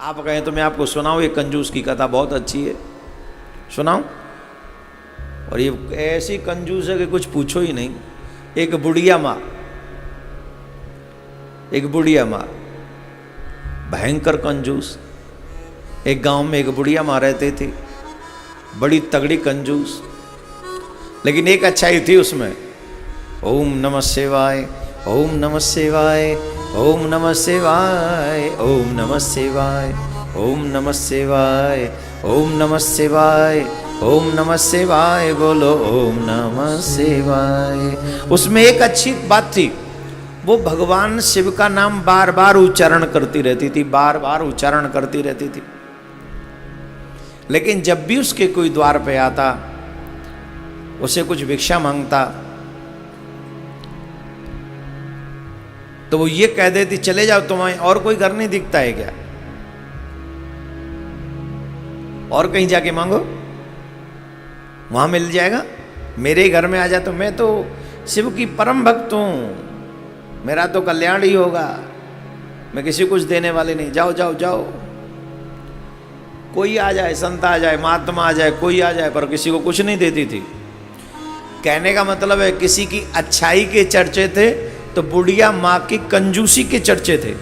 आप कहें तो मैं आपको सुनाऊं, ये कंजूस की कथा बहुत अच्छी है, सुनाऊं? और ये ऐसी कंजूस है कि कुछ पूछो ही नहीं। एक बुढ़िया माँ भयंकर कंजूस। एक गांव में एक बुढ़िया माँ रहती थी, बड़ी तगड़ी कंजूस, लेकिन एक अच्छाई थी उसमें। ओम नमः शिवाय, ओम नमः शिवाय, ओम नमः शिवाय, ओम नमः शिवाय, ओम नमः शिवाय, ओम नमः शिवाय, ओम नमः शिवाय, बोलो ओम नमः शिवाय। उसमें एक अच्छी बात थी, वो भगवान शिव का नाम बार बार उच्चारण करती रहती थी, बार बार उच्चारण करती रहती थी। लेकिन जब भी उसके कोई द्वार पे आता, उसे कुछ भिक्षा मांगता, तो वो ये कह देती, चले जाओ, तुम्हें और कोई घर नहीं दिखता है क्या? और कहीं जाके मांगो, वहां मिल जाएगा। मेरे घर में आ जा, तो मैं तो शिव की परम भक्त हूं, मेरा तो कल्याण ही होगा, मैं किसी को कुछ देने वाले नहीं, जाओ जाओ जाओ। कोई आ जाए, संत आ जाए, महात्मा आ जाए, कोई आ जाए, पर किसी को कुछ नहीं देती थी। कहने का मतलब है किसी की अच्छाई के चर्चे थे तो बुढ़िया माँ की कंजूसी के चर्चे थे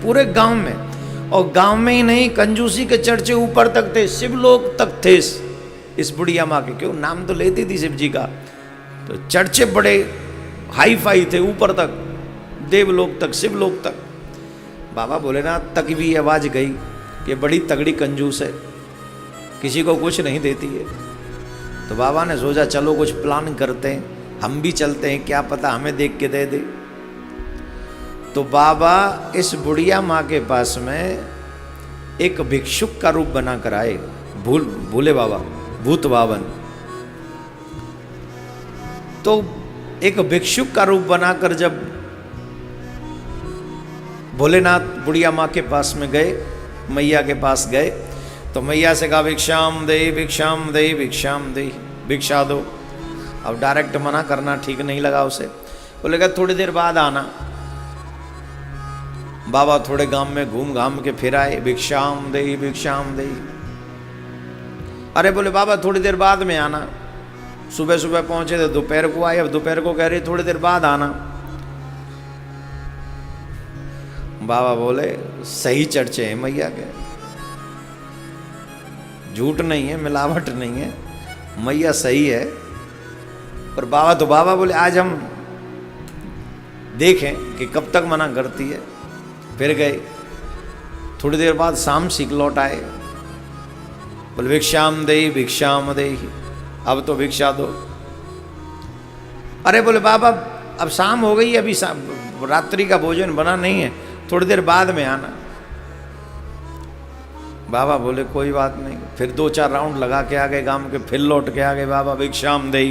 पूरे गांव में। और गांव में ही नहीं, कंजूसी के चर्चे ऊपर तक थे, शिवलोक तक थे इस बुढ़िया माँ के। क्यों, नाम तो लेती थी शिव जी का, तो चर्चे बड़े हाई फाई थे, ऊपर तक, देवलोक तक, शिवलोक तक। बाबा भोलेनाथ तक भी आवाज गई कि बड़ी तगड़ी कंजूस है, किसी को कुछ नहीं देती है। तो बाबा ने सोचा चलो कुछ प्लान करते हैं, हम भी चलते हैं, क्या पता हमें देख के दे दे। तो बाबा इस बुढ़िया माँ के पास में एक भिक्षुक का रूप बना कर आए, भूले बाबा, भूत बावन। तो एक भिक्षुक का रूप बनाकर जब भोलेनाथ बुढ़िया माँ के पास में गए, मैया के पास गए, तो मैया से कहा भिक्षाम दे, भिक्षाम दे, भिक्षाम दे, भिक्षा दो। अब डायरेक्ट मना करना ठीक नहीं लगा उसे, बोलेगा थोड़ी देर बाद आना। बाबा थोड़े गांव में घूम घाम के फिर आए, भिक्षाम दे, भिक्षाम दे। अरे बोले बाबा थोड़ी देर बाद में आना। सुबह सुबह पहुंचे थे, दोपहर को आए, अब दोपहर को कह रही थोड़ी देर बाद आना। बाबा बोले सही चर्चे हैं मैया के, झूठ नहीं है, मिलावट नहीं है, मैया सही है। पर बाबा तो बाबा बोले आज हम देखें कि कब तक मना करती है। फिर गए, थोड़ी देर बाद शाम सीख लौट आए, बोले भिक्षाम दे, भिक्षाम दे, अब तो भिक्षा दो। अरे बोले बाबा अब शाम हो गई, अभी रात्रि का भोजन बना नहीं है, थोड़ी देर बाद में आना। बाबा बोले कोई बात नहीं। फिर 2-4 राउंड लगा के आ गए गांव के, फिर लौट के आ गए, बाबा भिक्षाम दे।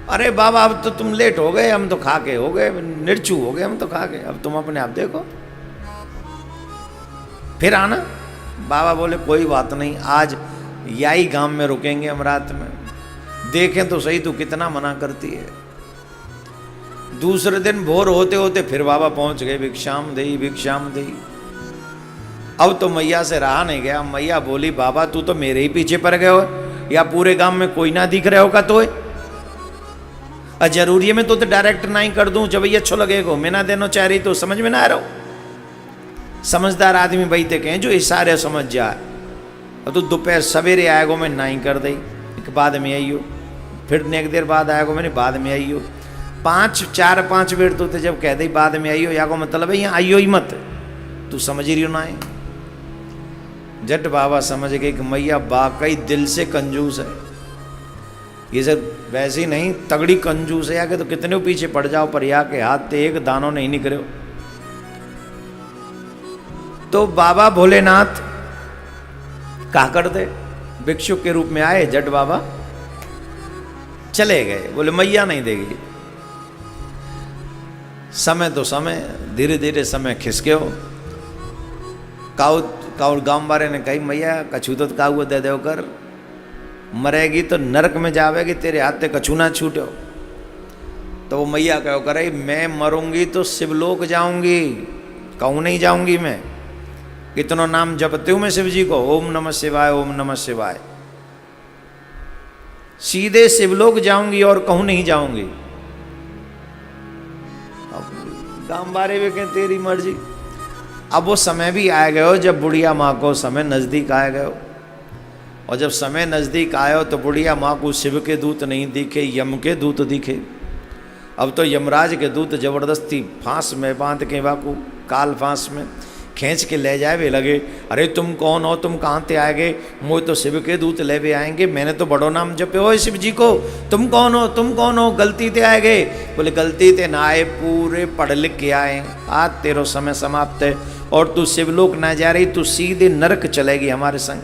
अरे बाबा अब तो तुम लेट हो गए, हम तो खा के हो गए, निर्चू हो गए हम तो खा के, अब तुम अपने आप देखो, फिर आना। बाबा बोले कोई बात नहीं, आज याई गांव में रुकेंगे हम रात में, देखें तो सही तू कितना मना करती है। दूसरे दिन भोर होते होते फिर बाबा पहुंच गए, भिक्षाम दे, भिक्षाम दे। अब तो मैया से रहा नहीं गया। मैया बोली बाबा तू तो मेरे ही पीछे पड़ गए हो, या पूरे गांव में कोई ना दिख रहे होगा तो जरूरी है मैं तो डायरेक्ट नहीं कर दूं, जब ये अच्छा लगेगा मैं ना देना चाह रही, तो समझ में ना आ रहा हो। समझदार आदमी बैठे कहें जो इशारे समझ जाए। और तो दोपहर सवेरे आएगो मैं नहीं कर दी, एक बाद में आई हो, फिर एक देर बाद आएगो मैंने बाद में आई हो। 4-5 बेर तो जब कह दी बाद में आई हो, या को मतलब है यहाँ आइयो ही मत, तू समझ रही हो ना है। जट बाबा समझ गए कि मैया वाकई दिल से कंजूस है, ये सब वैसे ही नहीं, तगड़ी कंजूस है। आके तो कितने पीछे पड़ जाओ, पर या के हाथ ते एक दानों नहीं निकले। तो बाबा भोलेनाथ कहा करते भिक्षुक के रूप में आए, जट बाबा चले गए, बोले मैया नहीं देगी। समय तो समय, धीरे धीरे समय खिसके हो। काउ गांव वाले ने कही मैया कछू तो काऊ दे दो कर, मरेगी तो नरक में जावेगी, तेरे हाथ से कछू ना छूटो। तो वो मैया कहो करे मैं मरूंगी तो शिवलोक जाऊंगी, कहूँ नहीं जाऊंगी मैं। इतना नाम जपते हूँ मैं शिव जी को, ओम नमः शिवाय, ओम नमः शिवाय। सीधे शिवलोक जाऊंगी और कहूं नहीं जाऊंगी। अब गांव बारे में कहें तेरी मर्जी। अब वो समय भी आ गए हो जब बुढ़िया माँ को समय नज़दीक आ गए हो, और जब समय नज़दीक आयो तो बुढ़िया माँ को शिव के दूत नहीं दिखे, यम के दूत दिखे। अब तो यमराज के दूत जबरदस्ती फांस में बांध के वाकू काल फांस में खींच के ले जाए वे लगे। अरे तुम कौन हो, तुम कहाँ से आएगे? मुझे तो शिव के दूत ले भी आएंगे, मैंने तो बड़ो नाम जपे हो शिव जी को। तुम कौन हो, तुम कौन हो? गलती से आए गए? बोले गलती से ना आए, पूरे पढ़ लिख के आए। आज तेरो समय समाप्त है और तू शिवलोक ना जा रही, तू सीधे नरक चलेगी हमारे संग।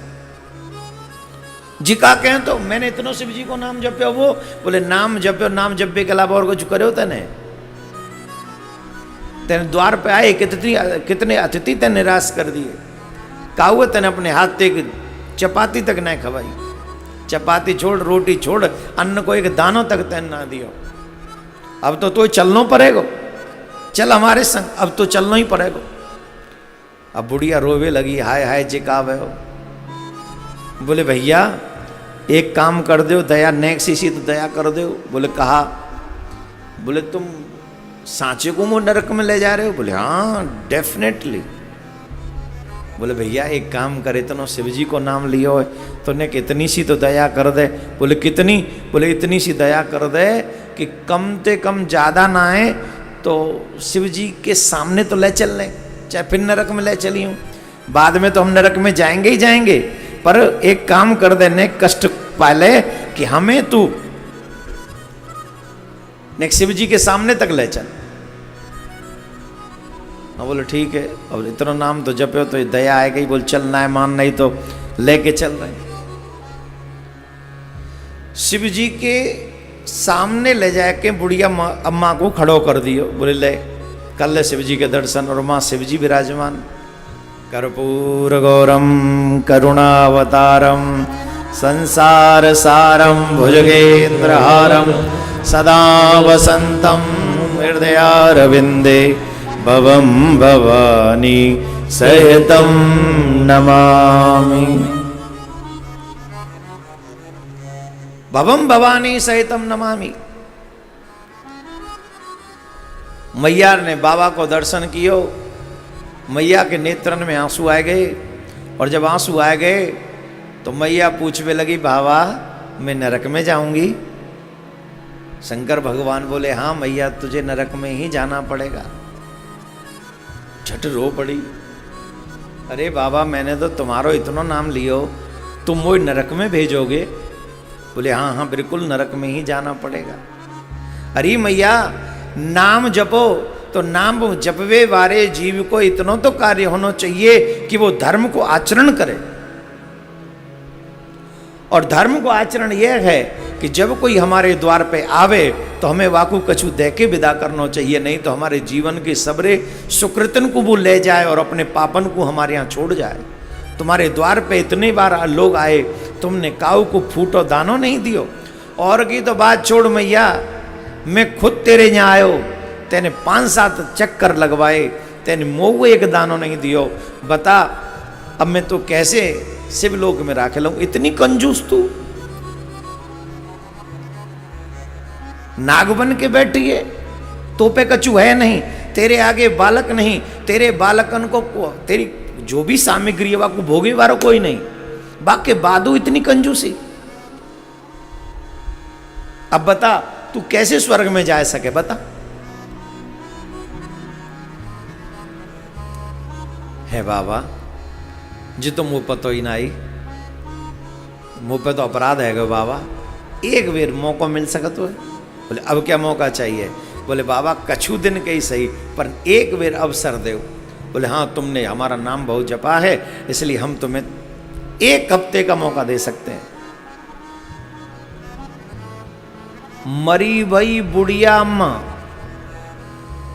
जी का कहें तो मैंने इतनो शिव जी को नाम जपे। वो बोले नाम जपे, नाम जपे के अलावा और कुछ करे तेने? तेने द्वार पे आए कितने अतिथि तेने निराश कर दिए। का हुआ तेने अपने हाथ से चपाती तक नहीं खवाई। चपाती छोड़, रोटी छोड़, अन्न को एक दानों तक तेन ना दियो। अब तो चलनो पड़ेगा, चल हमारे संग, अब तो चलना ही पड़ेगा। अब बुढ़िया रोवे लगी, हाय हाय जिकावे हो। बोले भैया एक काम कर दो, दया नेक्स्ट इसी तो दया कर दो। बोले कहा? बोले तुम सांचे को मुँह नरक में ले जा रहे हो? बोले हाँ डेफिनेटली। बोले भैया एक काम करे, इतना शिव जी को नाम लियो है तो ने कितनी सी तो दया कर दे। बोले कितनी? बोले इतनी सी दया कर दे कि कम से कम ज़्यादा ना आए तो शिव जी के सामने तो ले चल लें, चाहे फिर नरक में ले चली हूँ। बाद में तो हम नरक में जाएंगे ही जाएंगे, पर एक काम कर दे, ने कष्ट पाले कि हमें तू नेक्स्ट शिव जी के सामने तक ले चल। हाँ बोले ठीक है। अब इतना नाम तो जपे हो तो दया आएगा ही। बोल चलना है, मान नहीं तो लेके चल रहे। शिव जी के सामने ले जाके बुढ़िया अम्मा को खड़ो कर दियो। बोले ले कर ले शिव जी के दर्शन। और माँ शिव जी विराजमान, कर्पूर गौरम करुणावतारम संसार सारम भुजगेंद्रहारम सदा वसंतम हृदयारविंदे भवम भवानी सहितम नमामि। भवम भवानी सहितम नमामि। मैया ने बाबा को दर्शन कियो। मैया के नेत्रन में आंसू आ गए, और जब आंसू आ गए तो मैया पूछने लगी, बाबा मैं नरक में जाऊंगी? शंकर भगवान बोले हाँ मैया तुझे नरक में ही जाना पड़ेगा। झट रो पड़ी, अरे बाबा मैंने तो तुम्हारो इतना नाम लियो, तुम मुझे नरक में भेजोगे? बोले हाँ हाँ बिल्कुल नरक में ही जाना पड़ेगा। अरे मैया नाम जपो तो नाम जपवे वाले जीव को इतना तो कार्य होना चाहिए कि वो धर्म को आचरण करे। और धर्म को आचरण यह है कि जब कोई हमारे द्वार पे आवे तो हमें वाकू कछु दे के विदा करना चाहिए, नहीं तो हमारे जीवन के सबरे सुकृतन को वो ले जाए और अपने पापन को हमारे यहाँ छोड़ जाए। तुम्हारे द्वार पे इतने बार लोग आए, तुमने काऊ को फूटो दानो नहीं दियो। और की तो बात छोड़ मैया, मैं खुद तेरे यहाँ आयो, तेने 5-7 चक्कर लगवाए, तेने मोह एक दानो नहीं दियो। बता अब मैं तो कैसे शिवलोक में राख लूं? इतनी कंजूस तू नागबन के बैठी है, तो पे कछु है नहीं, तेरे आगे बालक नहीं, तेरे बालकन को तेरी जो भी सामग्री है को भोगे वारो कोई नहीं, बाके बादू इतनी कंजूसी। अब बता तू कैसे स्वर्ग में जा सके? बता। है बाबा जी तो मुंह पतो ही ना आई, मुंह पे तो अपराध है गो बाबा, एक बेर मौका मिल सकत हो? बोले अब क्या मौका चाहिए? बोले बाबा कछु दिन के ही सही, पर एक बेर अवसर दो। बोले हाँ तुमने हमारा नाम बहुत जपा है, इसलिए हम तुम्हें 1 हफ्ते का मौका दे सकते हैं। मरी भई बुढ़िया अम्मा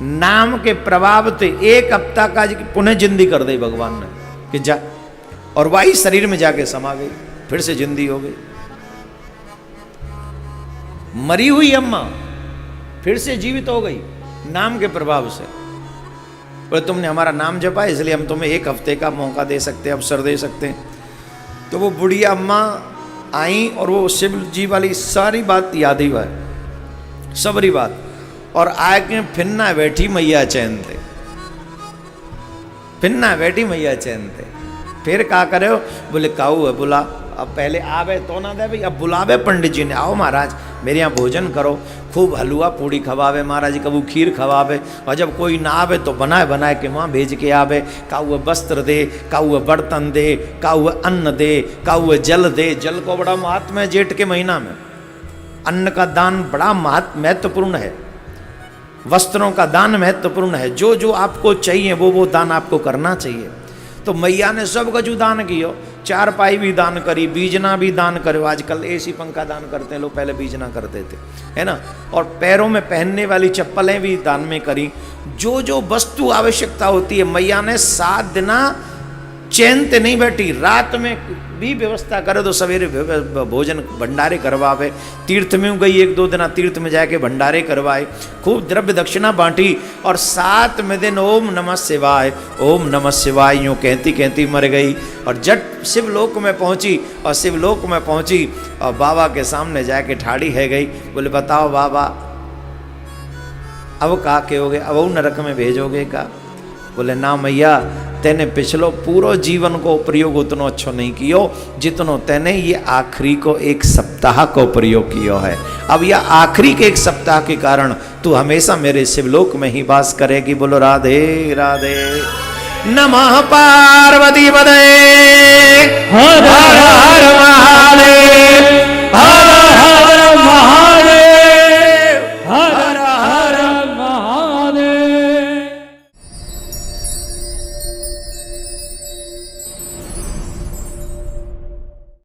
नाम के प्रभाव से 1 हफ्ता का पुनः जिंदी कर दी भगवान ने कि जा, और वही शरीर में जाके समा गई, फिर से जिंदी हो गई। मरी हुई अम्मा फिर से जीवित हो गई नाम के प्रभाव से। बोले तुमने हमारा नाम जपा इसलिए हम तुम्हें 1 हफ्ते का मौका दे सकते हैं, अवसर दे सकते हैं। तो वो बुढ़िया अम्मा आई और वो शिव जी वाली सारी बात याद ही है, सबरी बात, और आके फिर ना बैठी मैया चैन थे, फिर ना बैठी मैया चैन थे। फिर का करे हो? बोले काऊ है बुला, अब पहले आवे तो ना दे भाई, अब बुलावे पंडित जी ने, आओ महाराज मेरे यहाँ भोजन करो, खूब हलवा पूड़ी खवावे महाराज जी, कबू खीर खवावे, और जब कोई ना आवे तो बनाए बनाए के वहाँ भेज के आवे, काऊ वस्त्र दे, काऊ बर्तन दे, काऊ अन्न दे, काऊ जल दे। जल को बड़ा महात्म है जेठ के महीना में, अन्न का दान बड़ा महत्वपूर्ण है, वस्त्रों का दान महत्वपूर्ण है, जो जो आपको चाहिए वो दान आपको करना चाहिए। तो मैया ने सब कछु दान कियो, 4 पाई भी दान करी, बीजना भी दान करो, आजकल एसी पंखा दान करते हैं लोग, पहले बीजना करते थे, है ना, और पैरों में पहनने वाली चप्पलें भी दान में करी। जो जो वस्तु आवश्यकता होती है मैया ने 7 दिन चैन ते नहीं बैठी, रात में भी व्यवस्था करे तो सवेरे भोजन भंडारे करवावे, तीर्थ में गई 1-2 दिन तीर्थ में जाके भंडारे करवाए, खूब द्रव्य दक्षिणा बांटी, और 7वें दिन ओम नमः शिवाय, ओम नमः शिवाय यूँ कहती कहती मर गई, और जट शिवलोक में पहुंची, और शिवलोक में पहुंची और बाबा के सामने जाके ठाड़ी है गई। बोले बताओ बाबा अब का कहोगे, अब वो नरक में भेजोगे का? बोले ना मैया, तेने पिछलो पूरो जीवन को प्रयोग उतनो अच्छो नहीं कियो जितनो तेने ये आखिरी को 1 सप्ताह को प्रयोग कियो है। अब यह आखिरी के 1 सप्ताह के कारण तू हमेशा मेरे शिवलोक में ही वास करेगी। बोलो राधे राधे। नमः पार्वती पदे हर हर महादेव हर